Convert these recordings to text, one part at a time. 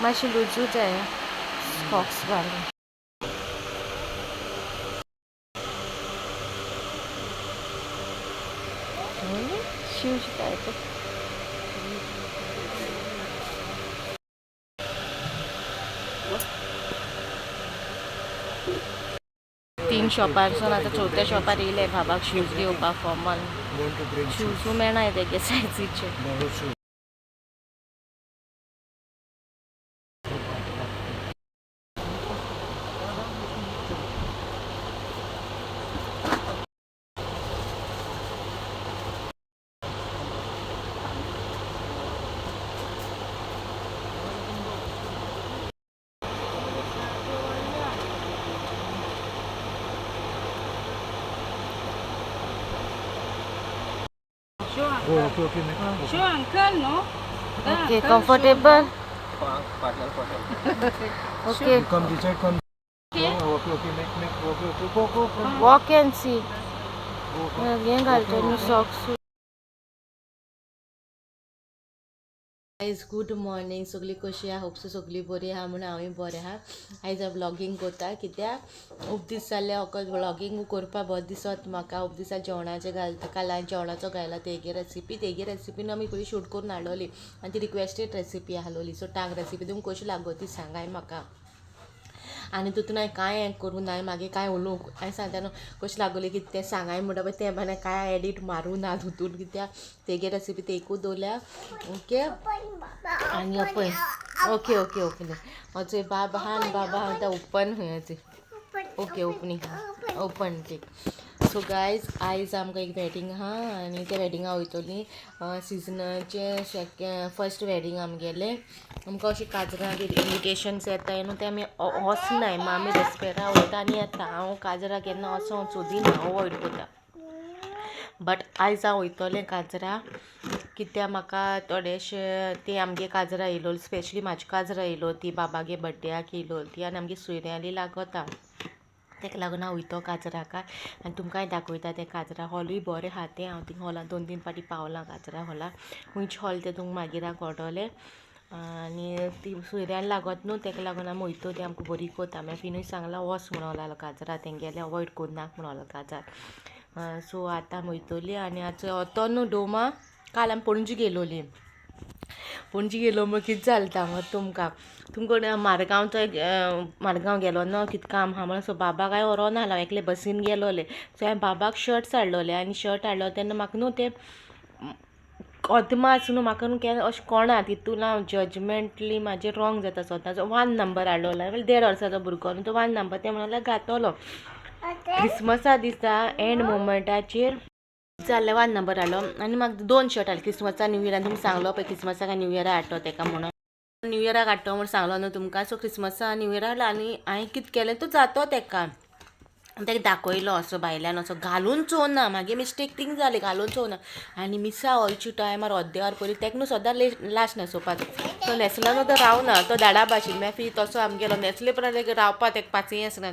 मातशी लुजूच आहे सॉक्स घालून. शूज काय ते 3 शॉपारसून आतां 4थ्या शॉपार येयले बाबाक शूज घेवपाक फॉर्मल शूजू मेळना तेगे सायजीचे. Show uncle, no? Okay, comfortable. Okay. Come this side, come. Okay, make, go. Walk and see. Again घालतो मी सॉक्स. Guys good morning. सगळी कशी आहा? होप सगळी बरी आहा म्हणून हांवूय बरें आहा. आयज हांव व्लॉगिंग कोत्ता कित्याक खूब दीस जाले फकत व्लॉगिंग करपा बरो दिसत म्हाका. खूब दिसा जेवणाचें घालता काल हांवें जेवणाचो घायला तेगे रेसिपीन आमी पयलीं शूट करून हाडलोली आनी ती रिक्वेस्टेड रेसिपी आहलोली. सो टांग रेसिपी तुमकां कशी लागो ती सांगाय म्हाका. आनी तितून हांवें कांय हें करूं ना मागीर कांय उलोवंक हांवें सांगता न्हू कशें लागोलें की तें सांगाय म्हणटा पळय तें म्हळ्यार कांय एडीट मारूं ना तितून कित्याक तेगे रेसिपी ते एकूच दवरल्या. ओके आनी पळय ओके ओके ओके अजय बाबा हा आनी बाबा हा आतां ओपन खंय okay opening open cake. So guys आयज आमकां एक वॅडींग आहा आनी त्या वॅडिंगा वयतली सिजनाचें फर्स्ट वॅडींग आमगेलें. आमकां अशीं काजरां इन्विटेशन्स येताय न्हू ते आमी वचनाय आमी रेस्पेरा वयता आनी येता. हांव काजरां केन्ना वचोंक सोदिना अवॉयड करता. बट आयज हांव वयतलें काजरां कित्याक म्हाका थोडेशे ती आमगे काजरां येयलो स्पेशली म्हाजी काजरां येयलो ती बाबागे बड्डेयाक येयलो ती आनी आमगे सोयऱ्याली लागता तेका लागून हांव वयतो काजराका आनी तुमकांय दाखयता तें काजरा हॉलूय बरें आहा तें हांव थिंग हॉलान 2-3 फावटी पावलां काजरा हॉलाक. खुंयचे हॉल तें तुमकां मागीर कळटलें. आनी ती सोयऱ्यान लागत न्हू तेका लागून आमी वयतो ती आमकां बरी कोता. मागीर फिनूय सांगला वच म्हणून लागलो काजरा तेंगेलें अवॉयड करनाक म्हणून काजार. सो आतां आमी वयतलीं आनी आतां होतो न्हू डोमा काल आमी पणजी गेलोलीं. पणजी गेलो म्हूण कितें जालें हांगा तुमकां मारगांव गेलो न्हू कितें काम आहा म्हणून. सो बाबाक हांवें व्हरोन नाहलो हांव एकलें बसीन गेलोलें. सो हांवें बाबाक शर्ट्स हाडलोले आनी शर्ट हाडलो तेन्ना म्हाका न्हू तें अदमास न्हू म्हाका न्हू केन्ना अशें कोणा तितून हांव जजमेंटली म्हाजें रॉंग जाता स्वताचो 1 नंबर हाडलोलो. हांवें 1.5 वर्साचो भुरगो न्हू तो 1 नंबर तें म्हणल्यार घातलो. क्रिसमसा दिसा एंड मोमेंटाचेर जाल्ले 1 नंबर हाडलो आनी म्हाका 2 शर्ट हाडले क्रिसमसा न्यू इयराक. तुमी सांगलो पळय क्रिसमसाक न्यू इयराक हाडटो तेका म्हणून न्यू इयराक हाडटो म्हणून सांगलो न्हू तुमकां. सो क्रिसमसा न्यू इयराक हाडलो आनी हांवें कितें केलें तो जातो तेका दाखयलो असो भायल्यान असो घालून चोवना. मागीर मिस्टेक थिंग जाली घालून चोवना आनी मिसा वयच्या टायमार अर्दें वर पयलीं तेका न्हू सदां लास्ट न्हेसोवपाक तो न्हेसलो न्हू तो रावना तो धाडा भाशेन मागीर तसो आमगेलो न्हेसले परत तेका रावपा तेका पासियेंस ना.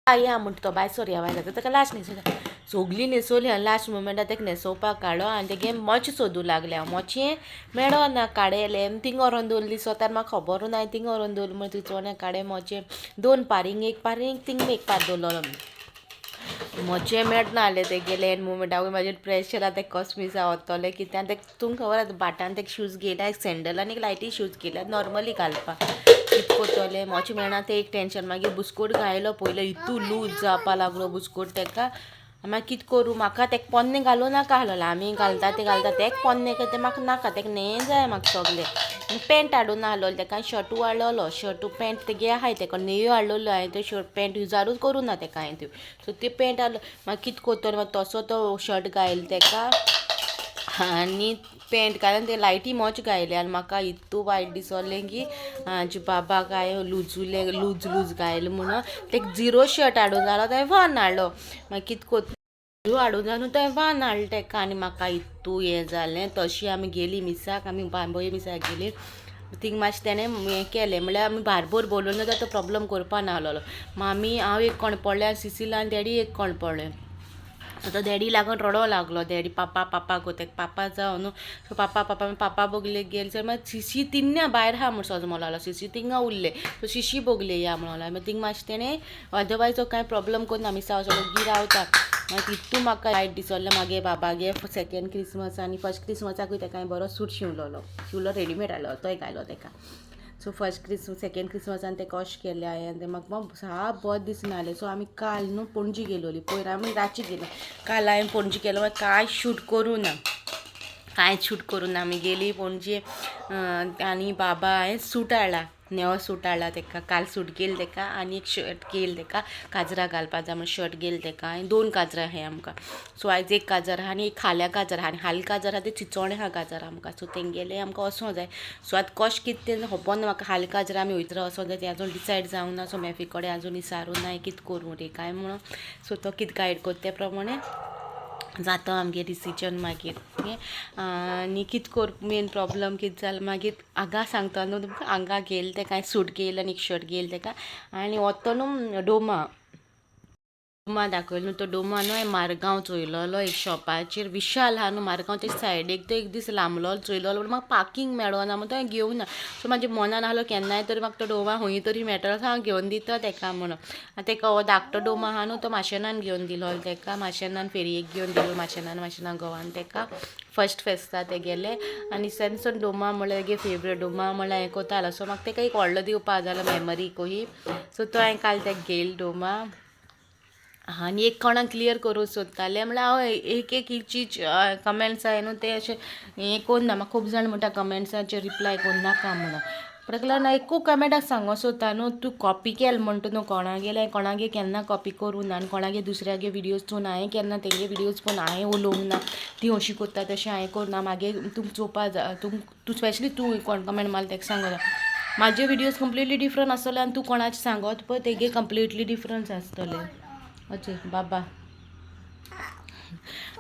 या म्हणटा तो भायर सर ह्या भायर जाता तेका लास्ट न्हेसोवता सगळीं न्हेसोली आनी लास्ट मोमेंटार तेका न्हेसोवपाक काडलो आनी तेगे मोचे सोदूं लागलें. हांव मोचें मेळो ना काडयले थिंग व्हरोन दवरली स्वतार म्हाका खबरूय ना थिंग व्हरोन दवरली म्हण तिचोणे काडे मोचे 2 पारींग एक पारींग थिंग एक पार दवरलोलो. मोचे मेळना जालें तेगेले एंड मोमेंट हांव म्हाजेर प्रेशर आतां कसो मिसा वतलें कित्याक तेका तुमकां खबर आसा बाटान तेका शूज घेयल्या एक सँडल आनी एक लायटी शूज घेयल्यात नॉर्मली घालपाक कितें कोतलें मोचे मेळना तें एक टेंशन. मागीर बुस्कोट घायलो पयलो इतू लूज जावपा लागलो बुस्कोट तेका. मागीर कितें करूं म्हाका तेका पोन्ने घालूं नाका आहलोलें आमी घालता तेका पोन्ने तें म्हाका नाका तेका न्हें जाय म्हाका सगलें. पेंट हाडून आहलोलें तेका शर्टू हाडलोलो शर्टू पेंट तेगे आहाय तेका नेयो हाडलोल्यो हांवें त्यो शर्ट पेंट युजारूच करूं ना तेका हांवें त्यो. सो ते पेंट हाडलो मागीर कितें कोत्तलो मागीर तसो तो शर्ट घायलो तेका आनी पेंट घालून ते लायटी मोच घायले आनी म्हाका इतू वायट दिसोलें की हाजे बाबाक हांवें लूज घायलो म्हणून तेका 0 शर्ट हाडून जालो तो हांवें 1 हाडलो. मागीर कितें कोत्ता 0 हाडून जालो तो हांवें 1 हाडलो तेका आनी म्हाका इतू हें जालें. तशी आमी गेली मिसाक आमी बांबोये मिसाक गेली थिंग मातशें तेणें हें केलें म्हणल्यार आमी बारबोर बोलोवन तो प्रॉब्लम करपा नाहलोलो. मामी हांव एक कोण पडलें आनी सिसील आनी डॅडी एक कोण पडलें सो तो डॅडी लागून रडो लागलो डॅडी पापा पापा कोते पापा जाव न्हू सो पापा बोगले गेले सर मागीर शिशी तिन्या भायर हा म्हूण सोजमो लागलो शिशी तिंगा उरले सो शिशी बोगले या म्हणून मागीर तिंगा मातशें तेणें अदरवायज कांय प्रॉब्लम करना मिसा सगळो गी रावता मागीर तितू म्हाका लायट दिसलो मागे बाबागे सेकेंड क्रिसमस आनी फर्स्ट क्रिसमसाकूय ताका बरो सूट शिवलो रेडीमेड आयलो तोय घालो ताका सो सेकेंड क्रिसमसान ते कॉश केले हांवें ते म्हाका सा बरें दिसना जालें सो आमी काल न्हू पणजी गेलोली पयर आमी रातची गेली काल हांवें पणजी केलो कांय शूट करूं ना कांयच शूट करूं ना आमी गेली पणजी आनी बाबा हांवें सूट हाडला नेवो सूट हाडला ताका काल सूट गेल ताका आनी एक शर्ट गेल ताका काजरां घालपाक जाय म्हण शर्ट गेल ताका आनी 2 काजरां आहाय आमकां सो आयज एक काजर आहा आनी एक खाल्या काजर आहा आनी हाल काजर आहा ते चिचोणे आहा काजर आमकां सो तेंगेले आमकां वचों जाय सो आतां कशें कितें तें खबर ना म्हाका हाल काजर आमी वयतरा वचों जाय तें आजून डिसायड जावंक ना सो मॅफी कडेन आजून विचारूं ना कितें करूं रे काय म्हणून सो तो कितें गायड करता ते प्रमाणे जाता आमगे डिसिजन मागीर आनी कितें कर मेन प्रॉब्लम कितें जालें मागीर हांगा सांगता न्हू तुमकां हांगा गेल तेका हांवें सूट गेल आनी एक शर्ट गेल तेका आनी वतो न्हू डोमा दाखयलो न्हू तो डोमा न्हू हांवें मारगांव चोयलोलो एक शॉपाचेर विशाल आहा न्हू मारगांवच्या सायडीक तो एक दीस लांबलो चोयलोलो म्हाका पार्किंग मेळोना म्हणून तो हांवें घेवं ना सो म्हाज्या मनान आहलो केन्नाय तरी म्हाका तो डोमा खंय तरी मेळटलो सो हांव घेवन दिता ताका म्हणून आनी ताका हो धाकटो डोमा आहा न्हू तो माशेनान घेवन दिलो ताका माशेनान फेरयेक घेवन दिलो माशेनान गोवान ताका फर्स्ट फेस्ता ते गेले आनी सेन्सन डोमा म्हणल्यार तेगे फेवरेट डोमा म्हणल्यार हें कोतालो सो म्हाका ताका एक व्हडलो दिवपा जालो मेमरी कही सो तो हांवें काल ताका घेयल डोमा आनी एक कोणाक क्लियर करूं सोदतालें म्हळ्यार हांव एक चीज कमेंट्स आहाय न्हू ते अशें हें कोन्ना म्हाका खूब जाण म्हणटा कमेंट्साचेर रिप्लाय कोन्नाका म्हणून परत लागून हांव एकू कमेंटाक सांगो सोदता न्हू तूं कॉपी केल म्हणटा न्हू कोणागेले कोणागे केन्ना कॉपी करूं ना आनी कोणागे दुसऱ्यागे विडियोज चोवन हांवें केन्ना तेंगे विडियोज पळोवन हांवें उलोवंक ना ती अशी कोत्ता तशें हांवें करूना मागे तुमकां चोवपा जाय तूं स्पेशली तूं कोण कमेंट मारला ताका सांगो म्हाजे विडियोज कंप्लिटली डिफरंट आसतले आनी तूं कोणाचें सांगत पळय तेगे कंप्लिटली डिफरंस आसतले अच्छा बाबा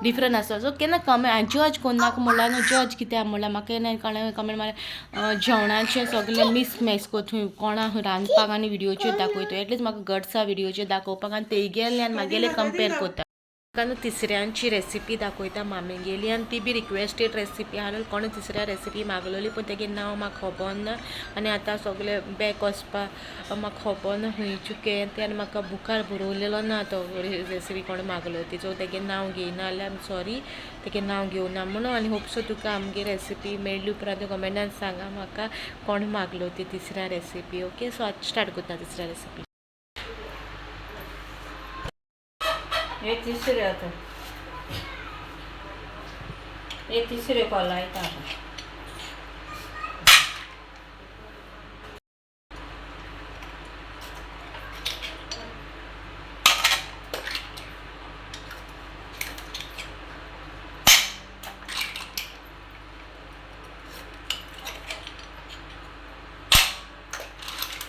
डिफरंट आसा सो केन्ना कमेंट जज कोन्नाका म्हणल्यार न्हू जज कित्याक म्हणल्यार म्हाका केन्ना कोणें कमेंट मारल्यार जेवणाचें सगळें मिस को थंय कोणाक रांदपाक आनी विडियोचेर दाखयता एटलीस्ट म्हाका गट्सा विडियोचेर दाखोवपाक आनी तेगेले आनी म्हागेले कंपेर करता म्हाका तिसऱ्यांची रेसिपी दाखयता मामी गेली आनी ती बी रिक्वेस्टेड रेसिपी आहा कोणें तिसऱ्या रेसिपी मागलेली पूण तेगे नांव म्हाका खबर ना आनी आतां सगळें बॅक वचपाक म्हाका खबर ना खंयचे तें आनी म्हाका बुकार बरोवलेलो ना तो रेसिपी कोणें मागलो तिचो तेगे नांव घेयना जाल्यार सॉरी तेगे नांव घेवना म्हणून आनी होपसो तुका आमगे रेसिपी मेळ्ळी उपरांत कमेंटान सांगा म्हाका कोण मागलो ती तिसऱ्या रेसिपी ओके सो आतां स्टार्ट करता तिसऱ्या रेसिपी हे तिसरे आता हे तिसरे कोलायता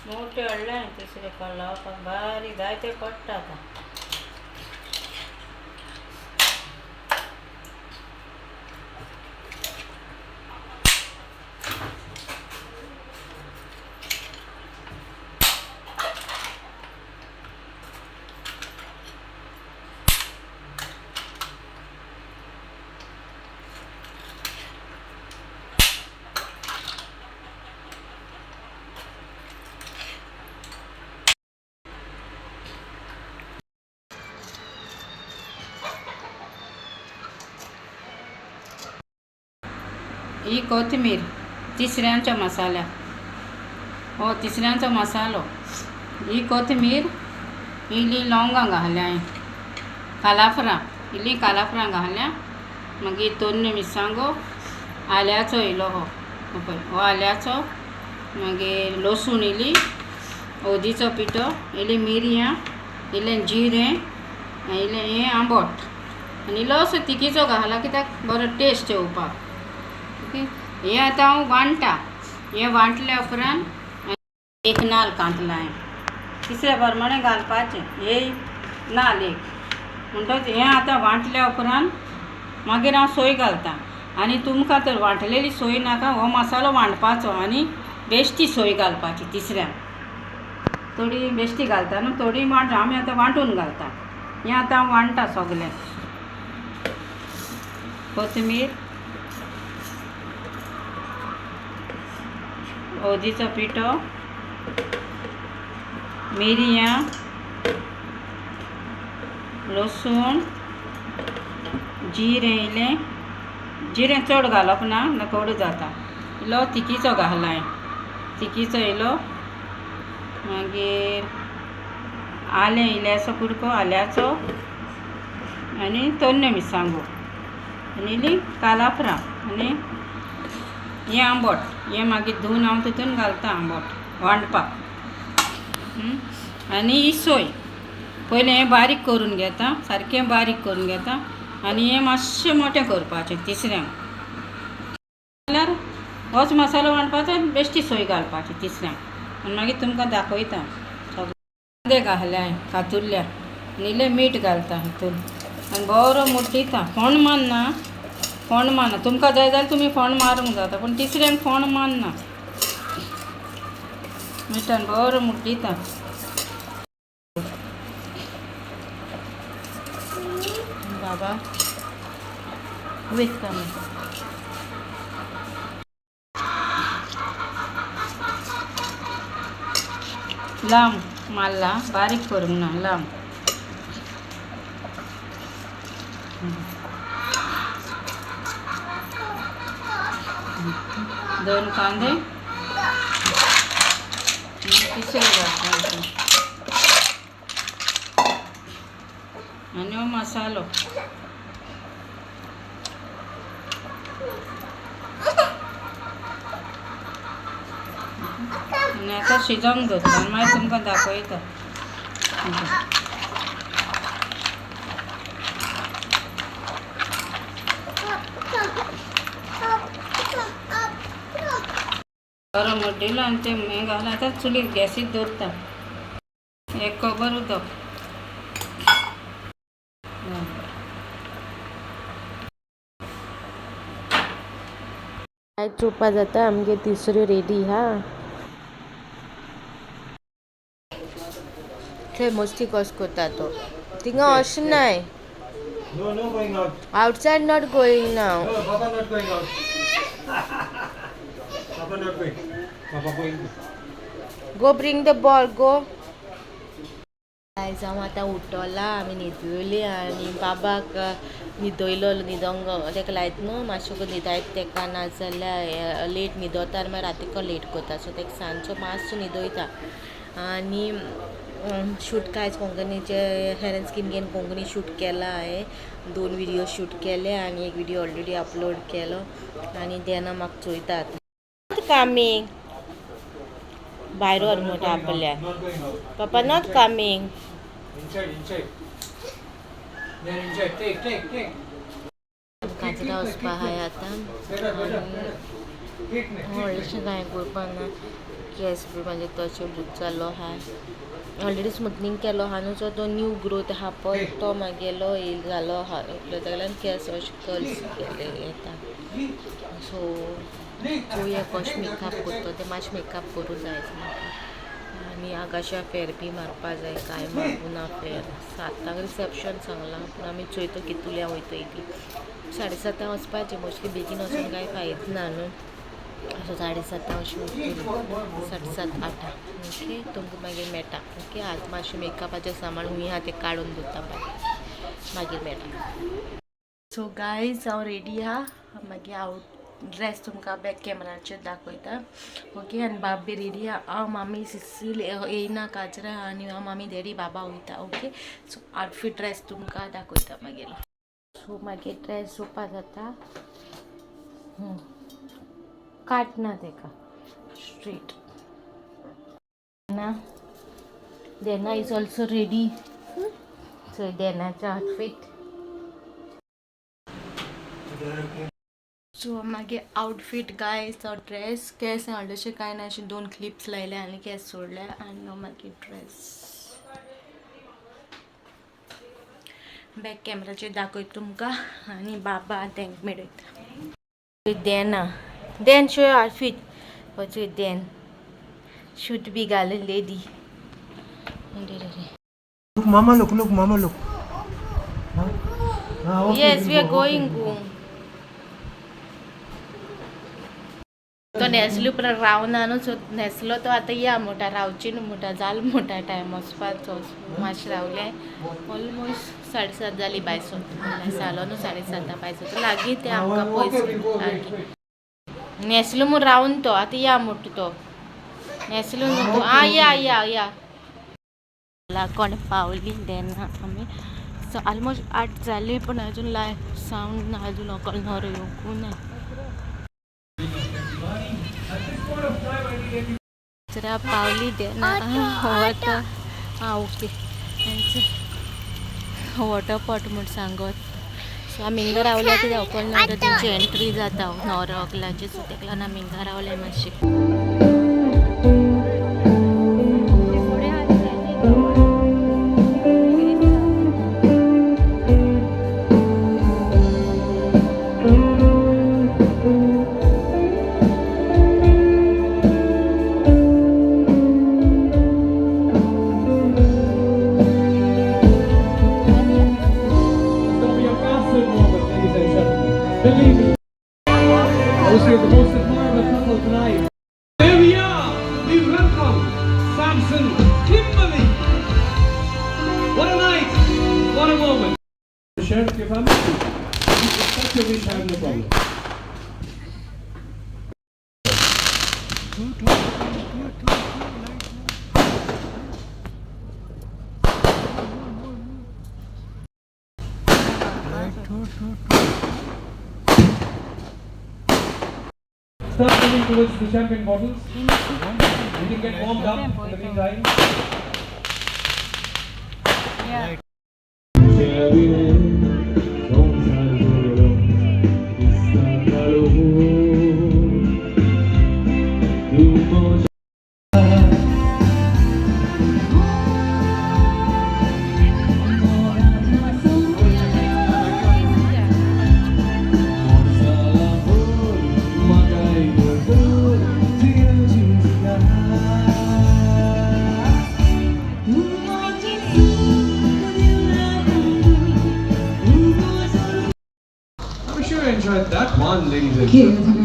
मोठे हडले तिसरे कोलावपाक बारीक जायते पडटा आतां ही कोथिंबीर तिसऱ्यांच्या मसाला हो तिसऱ्यांचो मसालो ही कोथिंबीर इल्ली लवंगां घाल्या कालाफ्रां इल्ली कालाफ्रां घाल्या मागीर तोरण्यो मिरसांगो आल्याचो इलो हो हो आल्याचो मागीर लसूण इल्ली हळदीचो पिठो इल्ली मिरयां इल्लें जिरें इल्लें हें आंबट आनी इल्लोसो तिखीचो घाला कित्याक बरो टेस्ट येवपाक हे आतां हांव वांटटा हें वांटल्या उपरांत एक नाल्ल कांतला हांवें तिसऱ्या प्रमाणे घालपाचें हे नाल्ल एक म्हणटच हें आतां वांटल्या उपरांत मागीर हांव सोय घालतां आनी तुमकां तर वांटलेली सोय नाका हो मसालो वांटपाचो आनी बेश्टी सोय घालपाची तिसऱ्यांक थोडी बेश्टी घालता न्हू थोडी आमी आतां वांटून घालता हें आतां हांव वांटटा सगलें कोथिंबीर, हळदीचो पिठो, मिरयां, लसूण, जिरें इल्लें, जिरें चड घालप ना कडू जाता. इल्लो तिखीचो घालाय, तिखीचो इल्लो, मागीर आलें इल्लेसो कुडको आल्याचो आनी तोन्ने मिरसांगो आनी इल्लीं कालाफ्रां आनी हें आंबट, हें मागीर धुवन हांव तितून घालता आंबट वांटपाक. आनी ही सोय पयलें हें बारीक करून घेता, सारकें बारीक करून घेता आनी हें मातशें मोटें करपाचें तिसऱ्यांक. जाल्यार होच मसालो वांटपाचो आनी बेश्टी सोय घालपाची तिसऱ्यांक. आनी मागीर तुमकां दाखयता. कांदे घाल्याय कातुरल्या आनी इल्लें मीठ घालता हितून आनी बरो मुड्डीता. फोंड मारना तुमकां जाय जाल्यार तुमी फोंड मारूंक जाता, पूण तिसऱ्यांक फोंड मारना. मिठान बरो मुड्डीता. बाबा वेचता लांब मारला, बारीक करूंक ना, लांब. दोन कांदे तिसऱ्यो घालता आनी हो मसालो. आनी आतां शिजोवंक दवरता आनी मागीर तुमकां दाखयता. बरो मुड्डिलो आनी तें हें घालून आतां चुलीर गॅसीर दवरता. एक खबर उदक. कांय चोवपा जाता आमगे तिसऱ्यो रेडी. हा थंय मस्ती कस करता तो. थिंगा अशें नाय. No, no going out. Outside not going now. No, Papa not going out. Papa not going. Papa going. Go bring the ball, go. Guys हांव आतां उठोला. आमी न्हिदलेली आनी बाबाक न्हिदयलो. न्हिदोंक तेका लायत न्हू मातशें न्हिदायत तेका, नाजाल्यार लेट न्हिदोता आनी मागीर रातीको लेट करता. सो तेका सांजचो मातसो न्हिदयता. आनी शूट कांयच कोंकणीचे हेर एंड स्कीन घेवन कोंकणी शूट केला हांवें. 2 व्हिडियो शूट केले आनी एक व्हिडियो ऑलरेडी अपलोड केलो आनी तेन्ना म्हाका चोयतात. कमींग भायर व्हर म्हणटा आपल्या. Not going out. पप्पा not coming. Inside. There inside. Take. काजरा वचपा आहाय आतां. व्हडलेशें कांय करपा ना. केस बी म्हाजे तशें बुच्चालो आहा. ऑलरेडी स्मूथनींग केलो आहा न्हू, सो तो न्यू ग्रोथ आहा पळय तो म्हागेलो येयलो जालो आहा. ताका लागून केस अशें कर्ल्स केले येता. सो चोया कशें मेकअप करता तें मातशें मेकअप करूं जाय म्हाका. आनी आकाशा फेर बी मारपा जाय. कांय मारूं ना फेर. 7 रिसेप्शन सांगलां पूण आमी चोयता कितुल्या वयतली ती. 7:30 वचपाचें. मोस्टली बेगीन वचून कांय फायदो ना न्हू. सो 7:30 अशें वयतली. 7:30 8 ओके. तुमकां मागीर मेळटा. ओके. आज मातशें मेकअपाचें सामान हूंय आहा तें काडून दवरता मागीर मेळटा. सो गायज हांव रेडी आहा. मागीर हांव ड्रेस तुमकां बॅक कॅमेराचेर दाखयता. ओके. आनी बाब बी रेडी आहा. हांव मामी सिसील येयना काजरा आनी हांव मामी डॅडी बाबा वयता. ओके. सो आउटफीट ड्रेस तुमकां दाखयता मागीर. सो मागीर ड्रेस चोवपा जाता. काटना तेका स्ट्रेट ना. देना इज ऑल्सो रेडी. सो देनाचो आउटफीट. सो मागीर आउटफीट गायज तो ड्रेस. केस हाडलेशें कांय ना. अशें 2 क्लिप्स लायले आनी केस सोडले आनी मागीर ड्रेस बॅक कॅमेराचेर दाखयता तुमकां आनी बाबा तेंक मेळयता. Then show आउटफीट. वचून देन शूट बी घालून lady. Look, Mama, look. Huh? Ah, okay, Yes, we'll we are go, okay, going we'll go. home. तो न्हेसलो पण रावना न्हू सो न्हेसलो तो आतां या म्हणटा रावची न्हू म्हणटा जालो म्हणटा टायम वचपाचो मातशें रावलें ऑलमोस्ट 7:30 जाली बायसो जालो न्हू 7:30 बायसो तो लागीं तें आमकां पयस लागीं न्हेसलो म्हूण रावन तो आतां या म्हणटा तो न्हेसलो न्हू तो या कोण पावली तेन्ना आमी सो ऑलमोस्ट 8 जाली पण अजून लायव्ह साऊंड ना अजून अकल नरो येवंकू ना जरा पावली तेन्ना वॉटर ओके वॉटरपॉट म्हूण सांगत सो आमी हिंगा रावल्या कित्याक अकल नरो तेंची एंट्री जाता नरो अकलाची सो तेका लागून आमी हिंगा रावले मातशें Believe me. Also, the most admirable couple tonight. There we are. We welcome Samson, Kimberly. What a night. What a moment. Share with your family. It's such a wish, I have no problem. Start moving towards the champagne bottles. You can get warmed up in the meantime. I'm sure you enjoyed that one, ladies and gentlemen.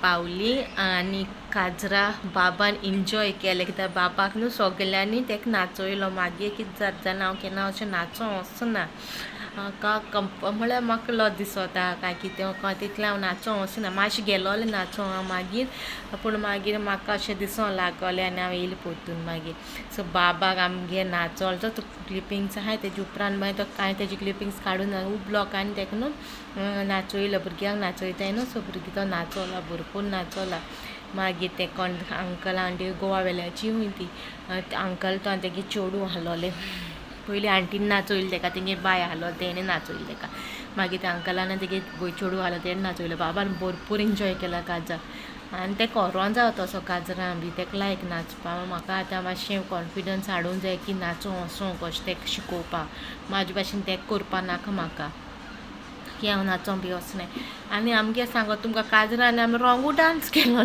पावली आनी काजरा बाबान enjoy केलें कित्याक बाबाक न्हू सगल्यांनी तेका नाचयलो मागीर कितें जाता जाल्यार हांव केन्ना अशें नाचों वचना म्हाका म्हळ्यार म्हाका लज दिसता काय कितें तितलें हांव नाचों वचना मातशें गेलोलें नाचों हांव मागीर पूण मागीर म्हाका अशें दिसों लागलें आनी हांव येयलें परतून मागीर सो बाबाक आमगे नाचोलो तो क्लिपिंग्स आहाय तेजे उपरांत मागीर तो कांय तेजे क्लिपिंग्स काडून ब्लॉकांनी तेका न्हू नाचयलो भुरग्यांक नाचयताय न्हू सो भुरगीं तो नाचोला भरपूर नाचोला मागीर ते कोण अंकल आंटी गोवा वेल्याची हुंय ती अंकल तो आनी तेगे चेडूं आहलोलें पयलीं आंटीन नाचयलें तेका तेगे बाय आहलो तेणें नाचयलें तेका मागीर ते अंकलान तेगे चेडूं आहलो तेणें नाचयलो बाबान भरपूर एन्जॉय केला काजा आनी ते कोरोन जावं तसो काजरां बी तेका लायक नाचपा म्हाका आतां मातशें कॉन्फिडन्स हाडूंक जाय की नाचूं वचूं कशें तेका शिकोवपाक म्हाजे भाशेन तेका करपा नाका म्हाका की हांव नाचों बी वचनाय आनी आमगे सांगो तुमकां काजरां आनी आमी रोंगू डांस केलो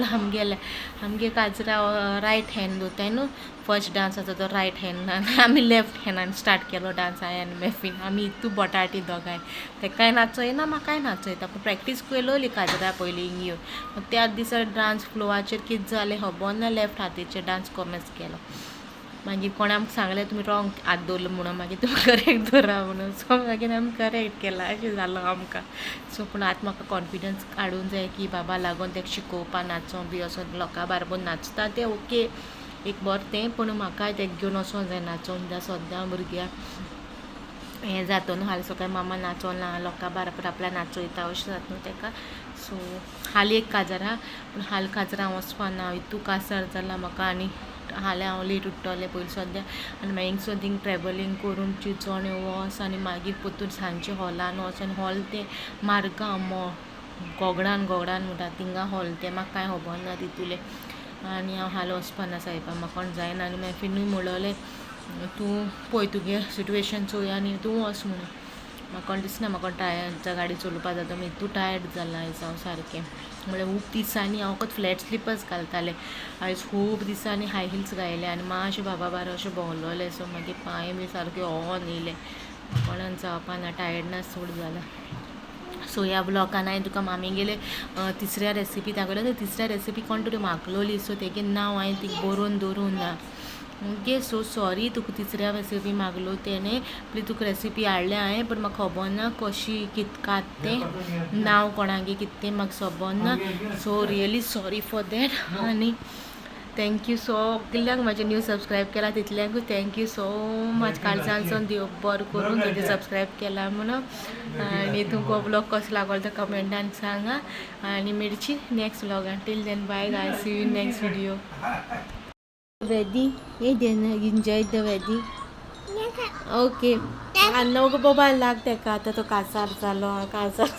आमगे काजरां रायट हँड दोताय न्हू फर्स्ट डांस आसा तो रायट हँडान आमी लेफ्ट हँडान स्टार्ट केलो डांस हांवें आनी मेफीन आमी इतू बोटाटी दोगांय तेकाय नाचो येना म्हाकाय नाचो येता पूण प्रॅक्टीस केलोली काजरां पयलीं इंग्यो त्याच दिसा डांस फ्लोवाचेर कितें जालें खबर ना लेफ्ट हातीचेर डांस कॉमेस केलो मागीर कोणें आमकां सांगलें तुमी रॉंग हात दवरलो म्हणून मागीर तुमी करेक्ट दवरा म्हणून सो मागीर आमी करेक्ट केला अशें जालो आमकां सो पूण आतां म्हाका कॉन्फिडन्स हाडूंक जाय की बाबा लागून तेका शिकोवपा नाचों बी असो लोकां बाराबर नाचता तें ओके एक बरें तें पूण म्हाकाय तेका घेवन वचों जाय नाचोन कित्याक सद्दां भुरग्याक हें जाता न्हू हालीं सकाळीं मामा नाचोना लोकां बाराबर आपल्या नाचोयता अशें जाता न्हू तेका सो हालीं एक काजार आहा पूण हालीं काजरां वचपा ना इतू कासार जालां म्हाका आनी हालें हांव लेट उठ्ठोलें पयलीं सद्द्या आनी मागीर हिंग सोद हिंग ट्रॅवलींग करून चिंचोणे वच आनी मागीर पोतून सांजचे हॉलान वच आनी हॉल तें मार्गां गोगडान म्हणटा थिंगा हॉल तें म्हाका कांय खबर ना तितूलें आनी हांव हालीं वचपा ना सायबा म्हाका कोण जायना आनी मागीर फिनूय म्हणलोलें तूं पळय तुगे सिट्युएशन चोय आनी तूं वच म्हणून म्हाका कोण दिसना म्हाका टायर्ड गाडी चलोवपा जाता मागीर तूं टायर्ड जाला आयज हांव सारकें म्हळ्यार खूब दिसांनी हांव फकत फ्लॅट स्लिपर्स घालतालें आयज खूब दिसांनी हाय हिल्स घायले आनी मातशें बाबा बारा अशें भोंवलोलें सो मागीर पांय बी सारके ऑन येयले कोणाक जावपा ना टायर्डनस चड जाला सो ह्या ब्लॉगान हांवें तुका मामीगेले तिसऱ्या रेसिपी दाखयल्यो ते तिसऱ्या रेसिपी कोण तरी मागलोली सो तेगे नांव हांवें ती बरोवन दवरूं ना ओके सो सॉरी तुका तिसऱ्या रेसिपी मागलो तेणे प्लीज तुका रेसिपी हाडल्या हांवें पण म्हाका खबर ना कशी कितकात तें नांव कोणागे कितें तें म्हाका खबर ना so really sorry for that आनी थँक्यू सो कितल्याक म्हाजे न्यू सबस्क्रायब केला तितल्याकूय थँक्यू सो मच काळजांचो देव बरो करून तुजें सबस्क्रायब केला म्हणून आनी तुमकां ब्लॉग कसो लागलो तो कमेंटान सांगा आनी मेळची नेक्स्ट ब्लॉगान टील then bye guy see you next video wedding hey then enjoy the wedding okay and no go baba lag teka आता तो कासार जालो कासार